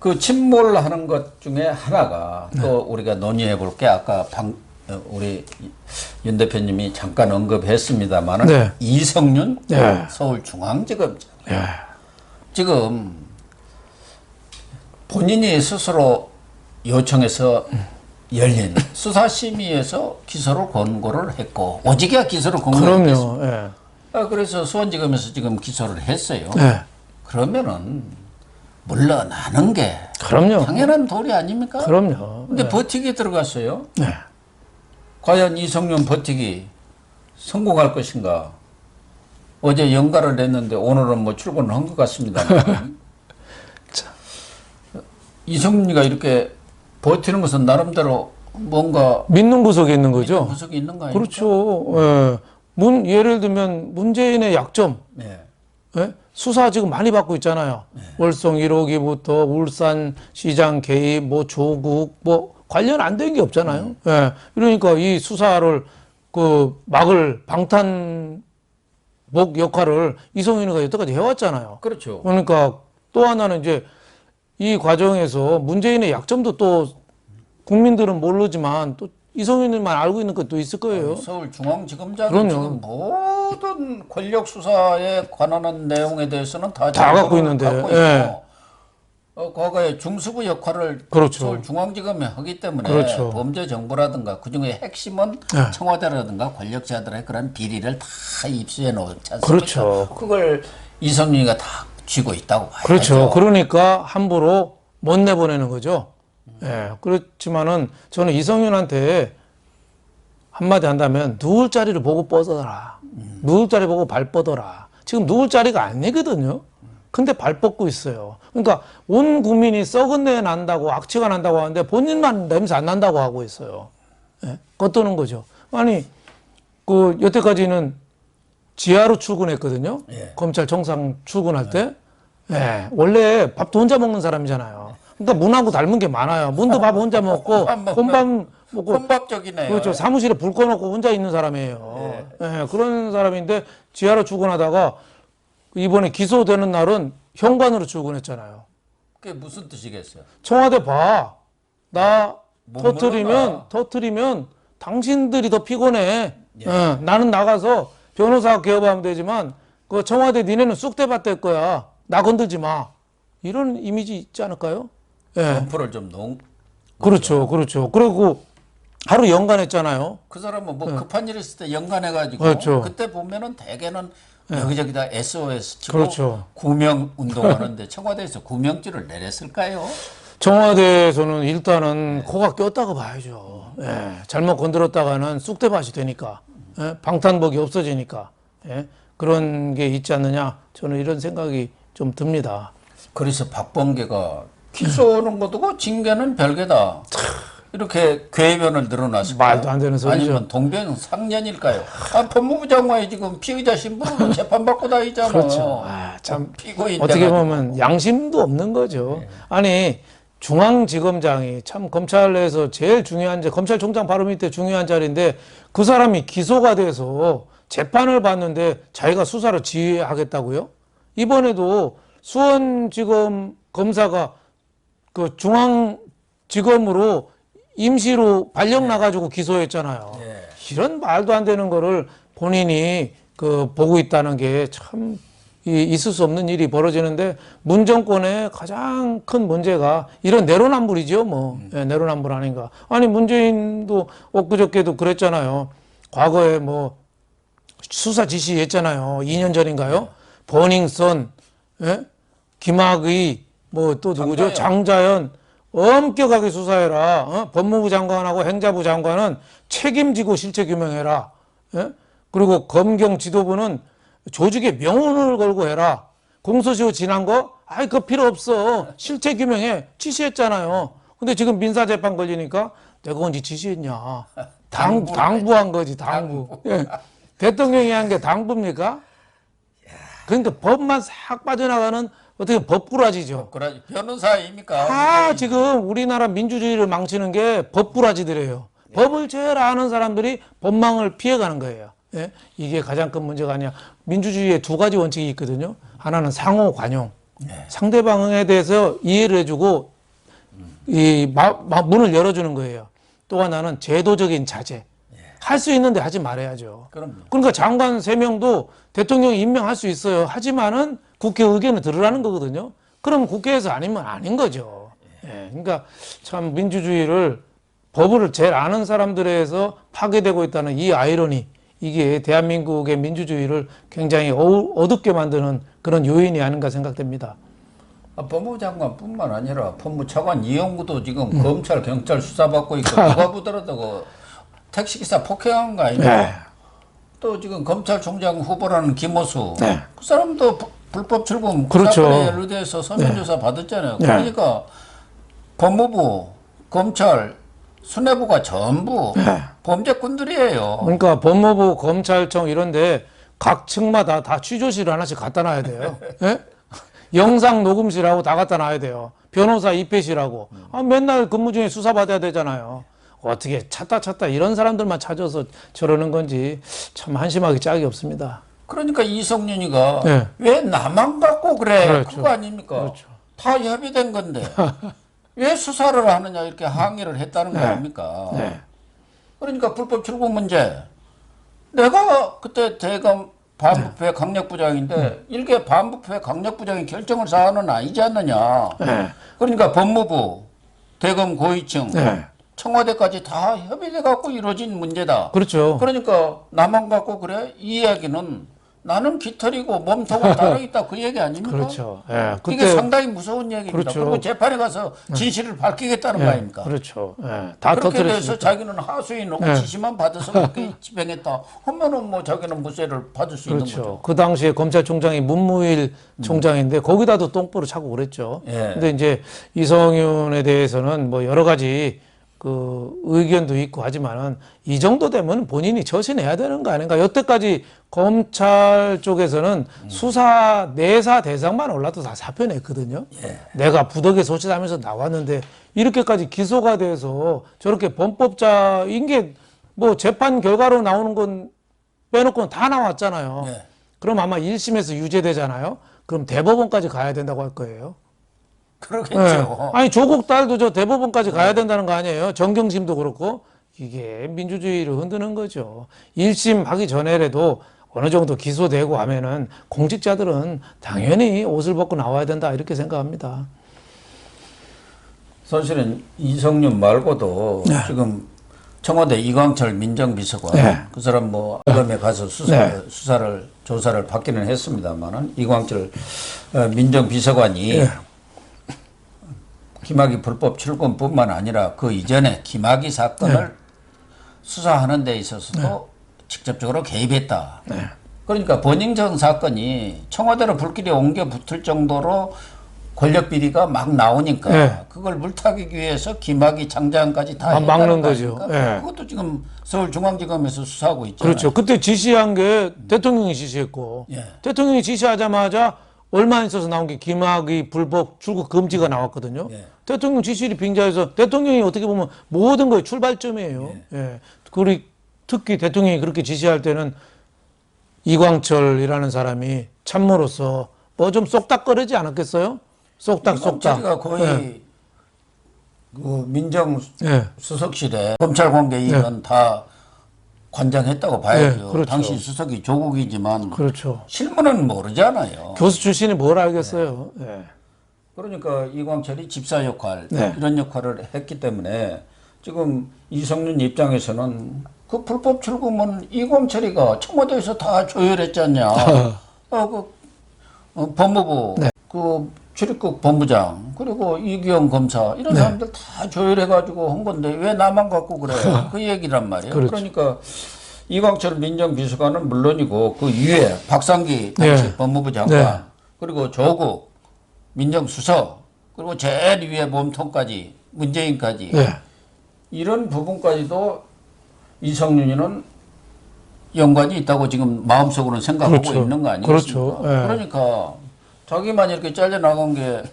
그 침몰하는 것 중에 하나가 또 우리가 논의해 볼 게 아까 우리 윤 대표님이 잠깐 언급했습니다만은 네. 이성윤 네. 서울중앙지검장 예. 지금 본인이 스스로 요청해서 열린 수사심의에서 기소를 권고를 했고 오직이야 기소를 권고했습니다. 그럼요. 예. 그래서 수원지검에서 지금 기소를 했어요. 예. 그러면은 물러나는 게 그럼요. 당연한 도리 아닙니까? 그럼요. 근데 예. 버티기 들어갔어요. 네. 과연 이성윤 버티기 성공할 것인가? 어제 연가를 냈는데 오늘은 뭐 출근을 한 것 같습니다. 이성윤이가 이렇게 버티는 것은 나름대로 뭔가 믿는 구석이 있는 거죠. 구석이 있는 거 아닙니까? 그렇죠. 예. 예를 들면 문재인의 약점. 네. 예? 수사 지금 많이 받고 있잖아요. 월성 1호기부터 울산 시장 개입, 뭐 조국, 뭐 관련 안 된 게 없잖아요. 예. 그러니까 이 수사를 막을 방탄복 역할을 이성윤이가 여태까지 해왔잖아요. 그렇죠. 그러니까 또 하나는 이제 이 과정에서 문재인의 약점도 또 국민들은 모르지만 또 이성윤이만 알고 있는 것도 있을 거예요. 서울중앙지검장이 그럼요. 지금 모든 권력 수사에 관한 내용에 대해서는 다 갖고 있는데. 갖고 예. 있고 과거에 중수부 역할을 그렇죠. 서울중앙지검이 하기 때문에 그렇죠. 범죄 정보라든가 그중에 핵심은 예. 청와대라든가 권력자들의 그런 비리를 다 입수해 놓지 않습니까? 그렇죠. 그걸 이성윤이가 다 쥐고 있다고 봐야죠. 그렇죠. 그러니까 함부로 못 내보내는 거죠. 예. 그렇지만은 저는 이성윤한테 한마디 한다면 누울 자리를 보고 뻗어라. 누울 자리 보고 발 뻗어라. 지금 누울 자리가 아니거든요. 근데 발 뻗고 있어요. 그러니까 온 국민이 썩은 내 난다고 악취가 난다고 하는데 본인만 냄새 안 난다고 하고 있어요. 예. 겉도는 거죠. 아니 여태까지는 지하로 출근했거든요. 예. 검찰 정상 출근할 때. 예. 원래 밥도 혼자 먹는 사람이잖아요. 그러니까 문하고 닮은 게 많아요. 문도 밥 혼자 먹고 혼밥 먹고 혼밥적이네요. 그렇죠. 사무실에 불 꺼놓고 혼자 있는 사람이에요. 예. 그런 사람인데 지하로 출근하다가 이번에 기소되는 날은 현관으로 출근했잖아요. 그게 무슨 뜻이겠어요? 청와대 봐. 나 못 터트리면 당신들이 더 피곤해. 예. 나는 나가서 변호사 개업하면 되지만 그 청와대 니네는 쑥대밭 될 거야. 나 건들지 마. 이런 이미지 있지 않을까요? 예. 점프를 좀 그렇죠. 그렇죠. 그리고 하루 연간했잖아요. 그 사람은 뭐 급한 일 있을 때 연관해가지고 그렇죠. 그때 보면은 대개는 여기저기다 SOS 치고 그렇죠. 구명 운동하는데 청와대에서 구명줄을 내렸을까요? 청와대에서는 일단은 코가 꼈다고 봐야죠. 예. 잘못 건드렸다가는 쑥대밭이 되니까. 예. 방탄복이 없어지니까. 예. 그런 게 있지 않느냐. 저는 이런 생각이 좀 듭니다. 그래서 박범계가 기소하는 것도 징계는 별개다. 이렇게 궤변을 늘어났을까? 말도 안 되는 소리죠. 아니면 동병상련일까요? 법무부 장관이 지금 피의자 신분으로 재판받고 다니잖아요. 그렇죠. 참 피고인 어떻게 보면 양심도 없는 거죠. 아니 중앙지검장이 참 검찰 내에서 제일 중요한 검찰총장 바로 밑에 중요한 자리인데 그 사람이 기소가 돼서 재판을 받는데 자기가 수사를 지휘하겠다고요? 이번에도 수원지검 검사가 그 중앙지검으로 임시로 발령 나가지고 기소했잖아요. 이런 말도 안 되는 거를 본인이 보고 있다는 게 참 있을 수 없는 일이 벌어지는데 문정권의 가장 큰 문제가 이런 내로남불이죠. 뭐 내로남불 아닌가. 아니 문재인도 엊그저께도 그랬잖아요. 과거에 뭐 수사 지시했잖아요. 2년 전인가요? 버닝썬, 김학의, 뭐 또 누구죠? 장자연 엄격하게 수사해라. 법무부 장관하고 행자부 장관은 책임지고 실체 규명해라. 그리고 검경 지도부는 조직의 명운을 걸고 해라. 공소시효 지난 거, 그거 필요 없어. 실체 규명해. 지시했잖아요. 근데 지금 민사재판 걸리니까 내가 언제 지시했냐. 당부한 거지, 당부. 예. 대통령이 한 게 당부입니까? 그러니까 법만 싹 빠져나가는 어떻게 법꾸라지죠. 변호사입니까? 지금 우리나라 민주주의를 망치는 게 법꾸라지들이에요. 법을 제일 아는 사람들이 법망을 피해가는 거예요. 예? 이게 가장 큰 문제가 아니야. 민주주의에 두 가지 원칙이 있거든요. 하나는 상호 관용. 상대방에 대해서 이해를 해주고 문을 열어주는 거예요. 또 하나는 제도적인 자제. 할 수 있는데 하지 말아야죠. 그럼요. 그러니까 장관 3명도 대통령이 임명할 수 있어요. 하지만은 국회 의견을 들으라는 거거든요. 그럼 국회에서 아니면 아닌 거죠. 예, 그러니까 참 민주주의를 법을 제일 아는 사람들에서 파괴되고 있다는 이 아이러니, 이게 대한민국의 민주주의를 굉장히 어둡게 만드는 그런 요인이 아닌가 생각됩니다. 법무부 장관뿐만 아니라 법무차관 이용구도 지금 검찰, 경찰 수사받고 있고 누가 보더라도 그 택시기사 폭행한 거 아닙니까? 네. 또 지금 검찰총장 후보라는 김호수 네. 그 사람도 불법 출금 그렇죠. 사건에 연루돼서 서면조사 받았잖아요. 네. 그러니까 법무부, 검찰, 수뇌부가 전부 범죄꾼들이에요. 그러니까 법무부, 검찰청 이런데 각 층마다 다 취조실 하나씩 갖다 놔야 돼요. 예? 영상 녹음실하고 다 갖다 놔야 돼요. 변호사 입회실하고. 맨날 근무 중에 수사받아야 되잖아요. 어떻게 찾다 이런 사람들만 찾아서 저러는 건지 참 한심하게 짝이 없습니다. 그러니까 이성윤이가 네. 왜 나만 갖고 그래? 그렇죠. 그거 아닙니까? 그렇죠. 다 협의된 건데 왜 수사를 하느냐 이렇게 항의를 했다는 거 아닙니까? 네. 그러니까 불법 출국 문제. 내가 그때 대검 반부패 강력부장인데 일개 반부패 강력부장이 결정을 사안은 아니지 않느냐. 네. 그러니까 법무부, 대검 고위층, 네. 청와대까지 다 협의돼 갖고 이루어진 문제다. 그렇죠. 그러니까 나만 갖고 그래? 이 이야기는 나는 깃털이고 몸통은 다르겠다 그 얘기 아닙니까? 그렇죠. 예, 이게 상당히 무서운 얘기입니다. 그렇죠. 그리고 재판에 가서 진실을 밝히겠다는 거 아닙니까? 그렇죠. 예, 다 그렇게 터뜨릴 수 돼서 있다. 자기는 하수인 놓고 지시만 받아서 그렇게 집행했다 하면은 뭐 자기는 무죄를 받을 수 있는 그렇죠. 거죠. 그 당시에 검찰총장이 문무일 총장인데 거기다도 똥보를 차고 그랬죠. 예. 근데 이제 이성윤에 대해서는 뭐 여러 가지 그 의견도 있고 하지만은 이 정도 되면 본인이 처신해야 되는 거 아닌가. 여태까지 검찰 쪽에서는 수사 내사 대상만 올라도 다 사표냈거든요. 예. 내가 부덕에 소치하면서 나왔는데 이렇게까지 기소가 돼서 저렇게 범법자인 게 뭐 재판 결과로 나오는 건 빼놓고는 다 나왔잖아요. 예. 그럼 아마 1심에서 유죄되잖아요. 그럼 대법원까지 가야 된다고 할 거예요. 그러겠죠. 네. 아니 조국 딸도 저 대법원까지 가야 된다는 거 아니에요. 정경심도 그렇고 이게 민주주의를 흔드는 거죠. 1심 하기 전에라도 어느 정도 기소되고 하면은 공직자들은 당연히 옷을 벗고 나와야 된다 이렇게 생각합니다. 사실은 이성윤 말고도 지금 청와대 이광철 민정비서관 네. 그 사람 뭐 이검에 가서 수사를 조사를 받기는 했습니다만은 이광철 민정비서관이 김학의 불법 출근뿐만 아니라 그 이전에 김학의 사건을 수사하는 데 있어서도 직접적으로 개입했다. 그러니까 버닝썬 사건이 청와대로 불길이 옮겨 붙을 정도로 권력 비리가 막 나오니까 그걸 물타기 위해서 김학의 장장까지 다 막는 거죠. 그것도 지금 서울중앙지검에서 수사하고 있잖아요. 그렇죠. 그때 지시한 게 대통령이 지시했고 대통령이 지시하자마자 얼마 안 있어서 나온 게 김학의 불법 출국 금지가 나왔거든요. 대통령 지시를 빙자해서 대통령이 어떻게 보면 모든 거의 출발점이에요. 그리고 특히 대통령이 그렇게 지시할 때는 이광철이라는 사람이 참모로서 뭐 좀 쏙닥거리지 않았겠어요? 쏙닥. 이광철이가 거의 그 민정수석실에 검찰 관계 일은 다 관장했다고 봐야죠. 그렇죠. 당시 수석이 조국이지만 그렇죠. 실무는 모르잖아요. 교수 출신이 뭘 알겠어요? 그러니까 이광철이 집사 역할 이런 역할을 했기 때문에 지금 이성윤 입장에서는 그 불법 출금은 이광철이가 청와대에서 다 조율했지 않냐. 법무부 그 출입국 본부장 그리고 이규영 검사 이런 사람들 다 조율해가지고 한 건데 왜 나만 갖고 그래? 그 얘기란 말이에요. 그렇죠. 그러니까 이광철 민정비서관은 물론이고 그 위에 박상기 당시 법무부 장관 그리고 조국 민정수석 그리고 제일 위에 몸통까지 문재인까지 이런 부분까지도 이성윤이는 연관이 있다고 지금 마음속으로는 생각하고 있는 거 아니겠습니까? 그러니까 자기만 이렇게 잘려나간 게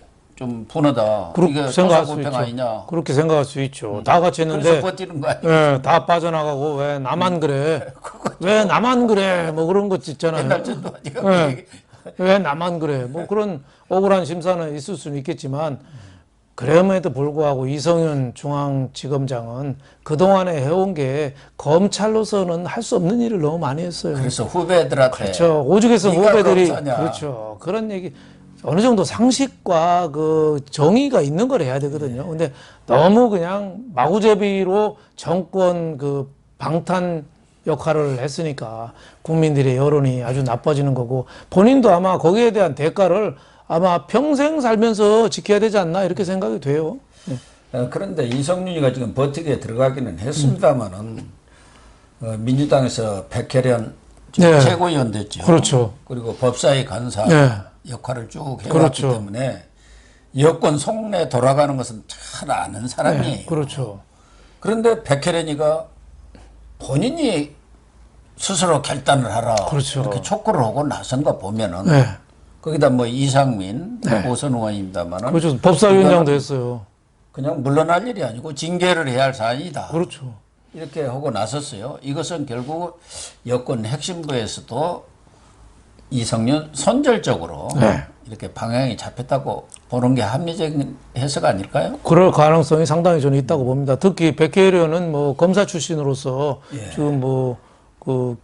좀 분하다. 이게 생각할 수 토사구팽 있죠. 아니냐. 그렇게 생각할 수 있죠. 다 같이 했는데 그래서 버티는 거 아니에요? 다 빠져나가고 왜 나만 그래? 왜 나만 그래? 뭐 그런 것 있잖아요. 옛날 전두환이가 왜 나만 그래? 뭐 그런 억울한 심사는 있을 수는 있겠지만 그럼에도 불구하고 이성윤 중앙지검장은 그동안에 해온 게 검찰로서는 할 수 없는 일을 너무 많이 했어요. 그래서 후배들한테 그렇죠. 오죽해서 네가 후배들이 검사냐. 그렇죠. 그런 얘기 어느 정도 상식과 그 정의가 있는 걸 해야 되거든요. 근데 너무 그냥 마구잡이로 정권 그 방탄 역할을 했으니까 국민들의 여론이 아주 나빠지는 거고 본인도 아마 거기에 대한 대가를 아마 평생 살면서 지켜야 되지 않나 이렇게 생각이 돼요. 네. 그런데 이성윤이가 지금 버티게 들어가기는 했습니다만은 민주당에서 백혜련 네. 최고위원 됐죠. 그렇죠. 그리고 법사위 간사 네. 역할을 쭉 해왔기 그렇죠. 때문에 여권 속내 돌아가는 것은 잘 아는 사람이에요. 네. 그렇죠. 그런데 백혜련이가 본인이 스스로 결단을 하라. 그렇죠. 이렇게 촉구를 하고 나선 거 보면은 네. 거기다 뭐 이상민 오선 의원입니다만은 그렇죠. 법사위원장도 했어요. 그냥 물러날 일이 아니고 징계를 해야 할 사안이다. 그렇죠. 이렇게 하고 나섰어요. 이것은 결국 여권 핵심부에서도 이성윤 선절적으로 네. 이렇게 방향이 잡혔다고 보는 게 합리적인 해석 아닐까요? 그럴 가능성이 상당히 저는 있다고 봅니다. 특히 백혜련은 뭐 검사 출신으로서 지금 뭐 그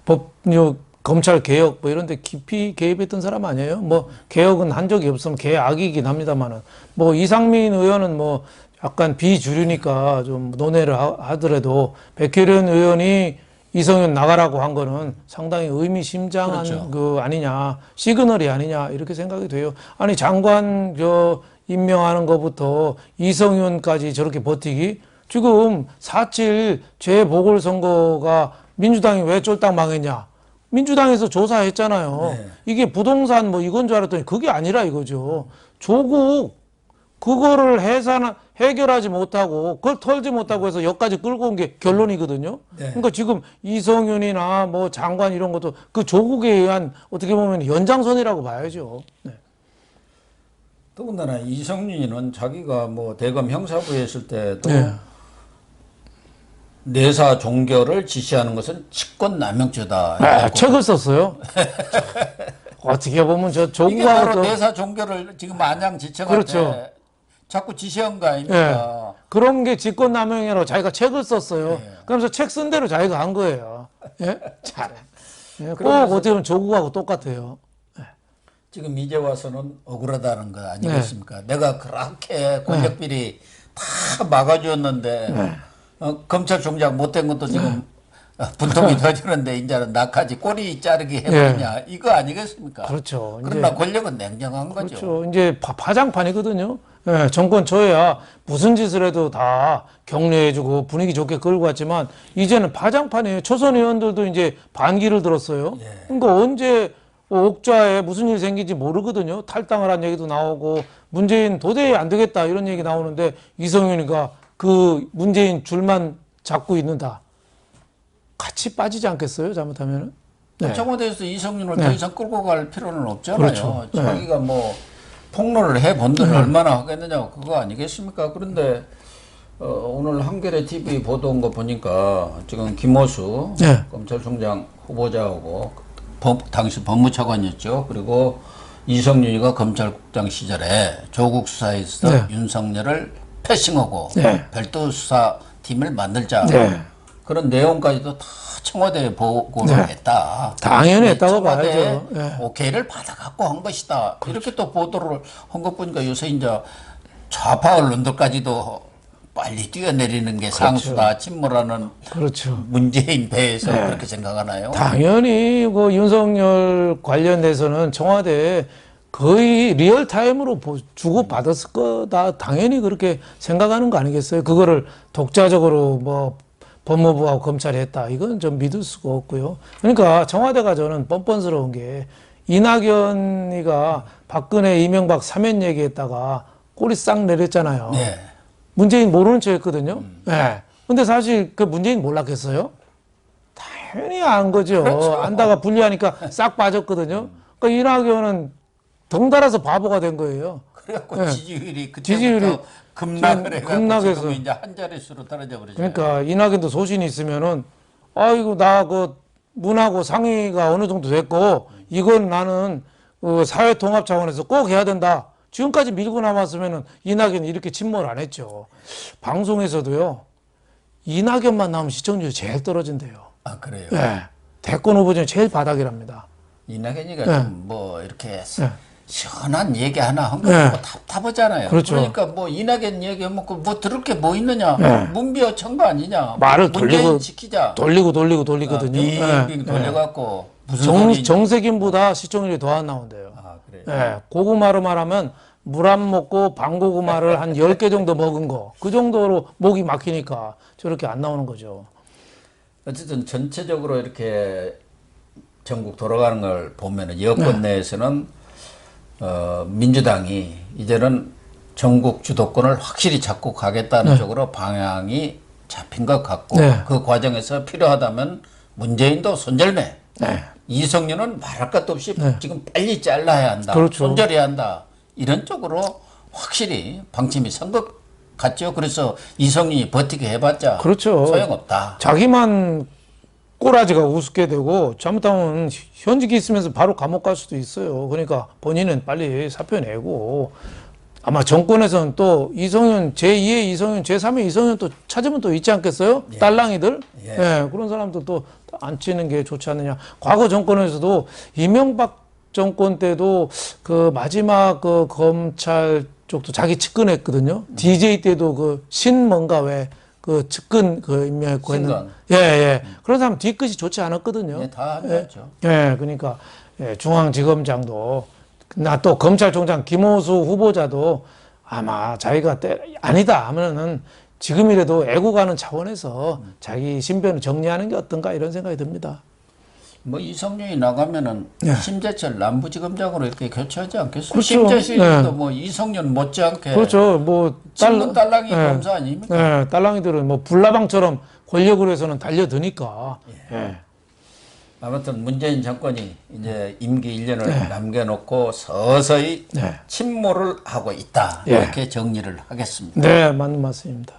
법률 검찰 개혁 뭐 이런 데 깊이 개입했던 사람 아니에요? 뭐 개혁은 한 적이 없으면 개악이긴 합니다만은 뭐 이상민 의원은 뭐 약간 비주류니까 좀 논의를 하더라도 백혜련 의원이 이성윤 나가라고 한 거는 상당히 의미심장한 그렇죠. 그 아니냐 시그널이 아니냐 이렇게 생각이 돼요. 아니 장관 저 임명하는 것부터 이성윤까지 저렇게 버티기 지금 4.7 재보궐선거가 민주당이 왜 쫄딱 망했냐 민주당에서 조사했잖아요. 네. 이게 부동산 뭐 이건 줄 알았더니 그게 아니라 이거죠. 조국 그거를 해결하지 못하고 그걸 털지 못하고 해서 여기까지 끌고 온 게 결론이거든요. 네. 그러니까 지금 이성윤이나 뭐 장관 이런 것도 그 조국에 의한 어떻게 보면 연장선이라고 봐야죠. 네. 더군다나 이성윤이는 자기가 뭐 대검 형사부에 있을 때도 네. 내사 종결을 지시하는 것은 직권남용죄다. 아, 책을 썼어요. 어떻게 보면 저 이게 조국하고 바로 또 내사 종결을 지금 마냥 지청한테 그렇죠. 자꾸 지시한 거 예. 아닙니까? 그런 게 직권남용이라고 자기가 책을 썼어요. 그러면서 책 쓴 대로 자기가 한 거예요. 예? 잘해. 예, 꼭 어떻게 보면 조국하고 똑같아요. 지금 이제 와서는 억울하다는 거 아니겠습니까? 내가 그렇게 권력비리 다 막아주었는데 검찰총장 못된 것도 지금 분통이 터지는데 이제는 나까지 꼬리 자르기 해버리냐 이거 아니겠습니까? 그렇죠. 그러나 권력은 냉정한 거죠. 그렇죠. 이제 파장판이거든요. 예, 정권 쳐야 무슨 짓을 해도 다 격려해주고 분위기 좋게 끌고 갔지만 이제는 파장판이에요. 초선 의원들도 이제 반기를 들었어요. 그러니까 언제 옥좌에 무슨 일 생긴지 모르거든요. 탈당을 한 얘기도 나오고 문재인 도저히 안 되겠다 이런 얘기 나오는데 이성윤이가 그 문재인 줄만 잡고 있는다. 같이 빠지지 않겠어요? 잘못하면은. 네. 청와대에서 이성윤을 더 이상 끌고 갈 필요는 없잖아요. 그렇죠. 자기가 뭐 폭로를 해본들 얼마나 하겠느냐 그거 아니겠습니까? 그런데 오늘 한겨레 TV 보도한 거 보니까 지금 김호수 네. 검찰총장 후보자하고 당시 법무차관이었죠. 그리고 이성윤이가 검찰국장 시절에 조국 수사에서 네. 윤석열을 패싱하고 네. 별도 수사팀을 만들자. 네. 그런 내용까지도 다 청와대에 보고를 네. 했다. 당연히 했다고 청와대 봐야죠. 네. 오케이를 받아갖고 한 것이다. 이렇게 또 보도를 한 것 보니까 요새 이제 좌파 언론들까지도 빨리 뛰어내리는 게 상수다. 침몰하는 그렇죠. 문재인 배에서 그렇게 생각하나요? 당연히 그 윤석열 관련돼서는 청와대에 거의 리얼타임으로 주고받았을 거다. 당연히 그렇게 생각하는 거 아니겠어요? 그거를 독자적으로 뭐 법무부하고 검찰이 했다. 이건 좀 믿을 수가 없고요. 그러니까 청와대가 저는 뻔뻔스러운 게 이낙연이가 박근혜, 이명박 사면 얘기했다가 꼬리 싹 내렸잖아요. 네. 문재인 모르는 척 했거든요. 네. 근데 사실 그 문재인 몰랐겠어요? 당연히 안 거죠. 그렇죠. 안다가 불리하니까 싹 빠졌거든요. 그러니까 이낙연은 덩달아서 바보가 된 거예요. 그래갖고 네. 지지율이 지지율이 그때부터 급락을 해갖고 급락해서. 지금 이제 한 자릿수로 떨어져 버리죠. 그러니까 이낙연도 소신이 있으면은 아이고 나 그 문하고 상의가 어느 정도 됐고 이건 나는 그 사회 통합 차원에서 꼭 해야 된다. 지금까지 밀고 남았으면은 이낙연이 이렇게 침몰 안 했죠. 방송에서도요. 이낙연만 나오면 시청률이 제일 떨어진대요. 아, 그래요? 예. 대권 후보 중에 제일 바닥이랍니다. 이낙연이가 네. 좀 뭐 이렇게 네. 시원한 얘기 하나 한 거 네. 보고 답답하잖아요. 그렇죠. 그러니까 뭐 이낙연 얘기하면 뭐 들을 게 뭐 있느냐. 네. 문비어 청구 아니냐. 말을 문재인 돌리고 지키자. 돌리거든요. 빙빙 예. 돌려갖고 무슨 소리. 정세균보다 시청률이 더 안 나온대요. 아, 그래요? 예. 고구마로 말하면 물 안 먹고 방고구마를 한 10개 정도 먹은 거. 그 정도로 목이 막히니까 저렇게 안 나오는 거죠. 어쨌든 전체적으로 이렇게 전국 돌아가는 걸 보면은 여권 내에서는 민주당이 이제는 전국 주도권을 확실히 잡고 가겠다는 쪽으로 방향이 잡힌 것 같고 네. 그 과정에서 필요하다면 문재인도 손절매, 네. 이성윤은 말할 것도 없이 지금 빨리 잘라야 한다, 그렇죠. 손절해야 한다 이런 쪽으로 확실히 방침이 선 것 같죠. 그래서 이성윤이 버티게 해봤자 그렇죠. 소용없다. 자기만 꼬라지가 우습게 되고 잘못하면 현직이 있으면서 바로 감옥 갈 수도 있어요. 그러니까 본인은 빨리 사표 내고 아마 정권에서는 또 이성윤 제2의 이성윤 제3의 이성윤 또 찾으면 또 있지 않겠어요? 예. 딸랑이들 예. 예, 그런 사람들 또 안 치는 게 좋지 않느냐. 과거 정권에서도 이명박 정권 때도 그 마지막 그 검찰 쪽도 자기 측근했거든요. DJ 때도 그 신 뭔가 왜 그 측근 그 임명했고 했는 신관. 예. 그런 사람 뒤끝이 좋지 않았거든요. 예, 다 하죠. 예, 그러니까 예, 중앙지검장도 나 또 검찰총장 김호수 후보자도 아마 자기가 아니다 하면은 지금이라도 애국하는 차원에서 자기 신변을 정리하는 게 어떤가 이런 생각이 듭니다. 뭐 이성윤이 나가면은 심재철 남부지검장으로 이렇게 교체하지 않겠어요? 그렇죠. 심재철도 뭐 이성윤 못지않게 그렇죠. 뭐 친문 딸랑이 검사 아닙니까? 예, 딸랑이들은 뭐 불나방처럼 권력으로 해서는 달려드니까. 예. 아무튼 문재인 정권이 이제 임기 1년을 남겨놓고 서서히 침몰을 하고 있다. 예. 이렇게 정리를 하겠습니다. 네, 맞는 말씀입니다.